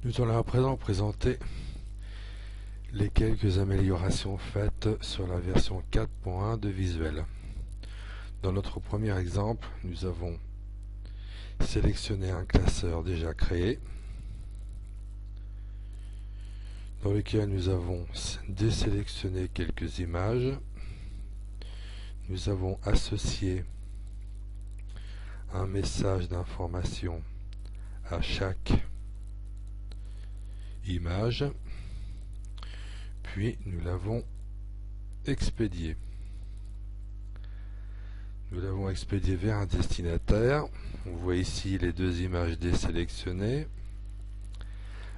Nous allons à présent présenter les quelques améliorations faites sur la version 4.1 de Visuel. Dans notre premier exemple, nous avons sélectionné un classeur déjà créé, dans lequel nous avons désélectionné quelques images. Nous avons associé un message d'information à chaque image, puis nous l'avons expédié. Nous l'avons expédié vers un destinataire. On voit ici les deux images désélectionnées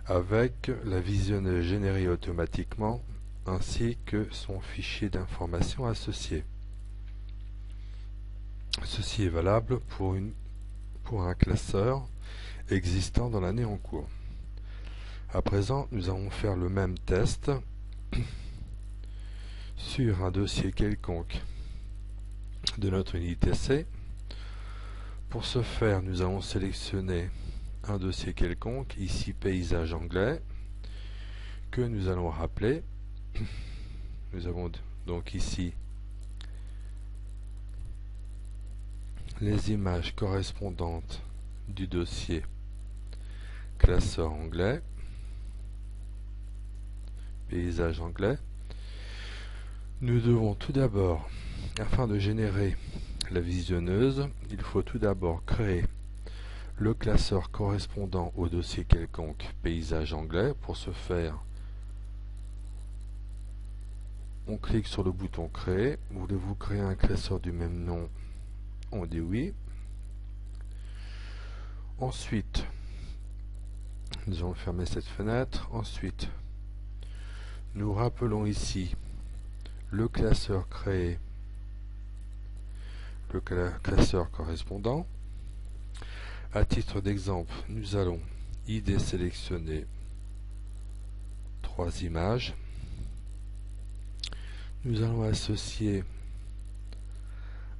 avec la visionneuse générée automatiquement ainsi que son fichier d'information associé. Ceci est valable pour un classeur existant dans l'année en cours. À présent, nous allons faire le même test sur un dossier quelconque de notre unité C. Pour ce faire, nous allons sélectionner un dossier quelconque, ici paysage anglais, que nous allons rappeler. Nous avons donc ici les images correspondantes du dossier classeur anglais, paysage anglais. Nous devons tout d'abord, afin de générer la visionneuse, il faut tout d'abord créer le classeur correspondant au dossier quelconque paysage anglais. Pour ce faire, on clique sur le bouton créer. Voulez-vous créer un classeur du même nom? On dit oui. Ensuite, nous allons fermer cette fenêtre. Ensuite, nous rappelons ici le classeur créé, le classeur correspondant. À titre d'exemple, nous allons y désélectionner 3 images. Nous allons associer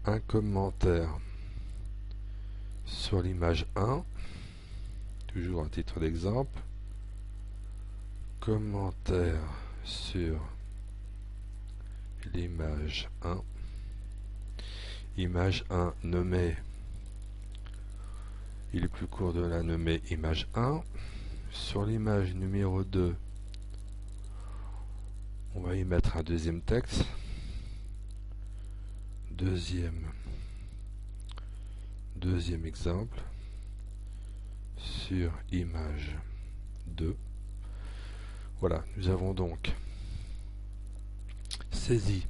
un commentaire sur l'image 1, toujours à titre d'exemple, commentaire sur l'image 1, image 1 nommée, il est plus court de la nommer image 1. Sur l'image numéro 2, on va y mettre un deuxième texte, deuxième exemple sur image 2. Voilà, nous avons donc saisi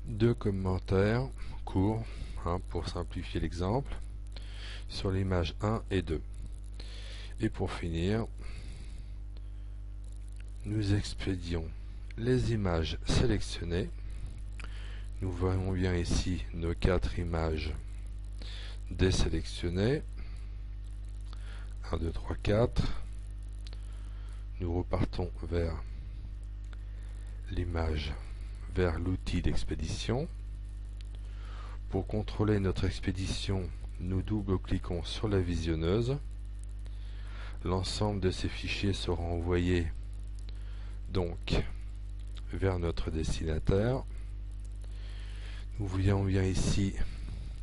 2 commentaires courts, pour simplifier l'exemple, sur l'image 1 et 2. Et pour finir, nous expédions les images sélectionnées. Nous voyons bien ici nos 4 images désélectionnées. 1, 2, 3, 4. Nous repartons vers l'image, vers l'outil d'expédition. Pour contrôler notre expédition, nous double-cliquons sur la visionneuse. L'ensemble de ces fichiers sera envoyé donc vers notre destinataire. Nous voyons bien ici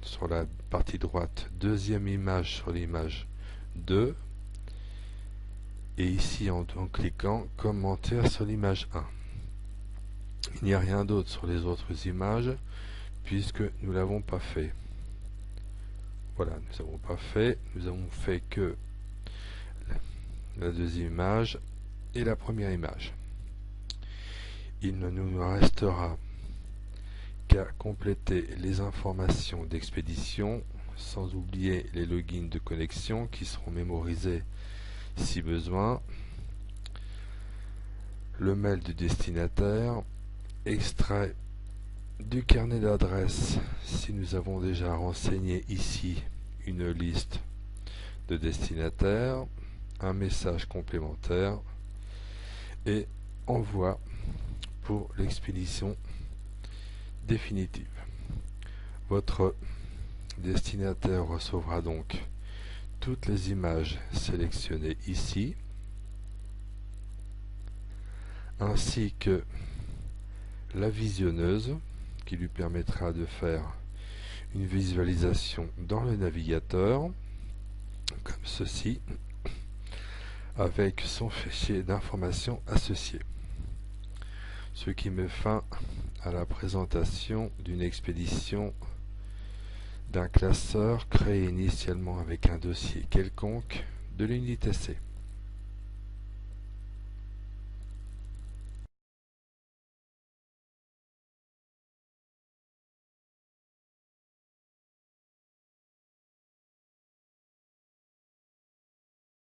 sur la partie droite, deuxième image sur l'image 2, et ici en cliquant commentaire sur l'image 1. Il n'y a rien d'autre sur les autres images puisque nous ne l'avons pas fait. Voilà, nous n'avons pas fait, nous avons fait que la deuxième image et la première image. Il ne nous restera qu'à compléter les informations d'expédition, sans oublier les logins de connexion qui seront mémorisés si besoin, le mail du destinataire, extrait du carnet d'adresse si nous avons déjà renseigné ici une liste de destinataires, un message complémentaire et envoi pour l'expédition définitive. Votre destinataire recevra donc toutes les images sélectionnées ici ainsi que la visionneuse qui lui permettra de faire une visualisation dans le navigateur comme ceci avec son fichier d'informations associé. Ce qui met fin à la présentation d'une expédition d'un classeur créé initialement avec un dossier quelconque de l'unité C.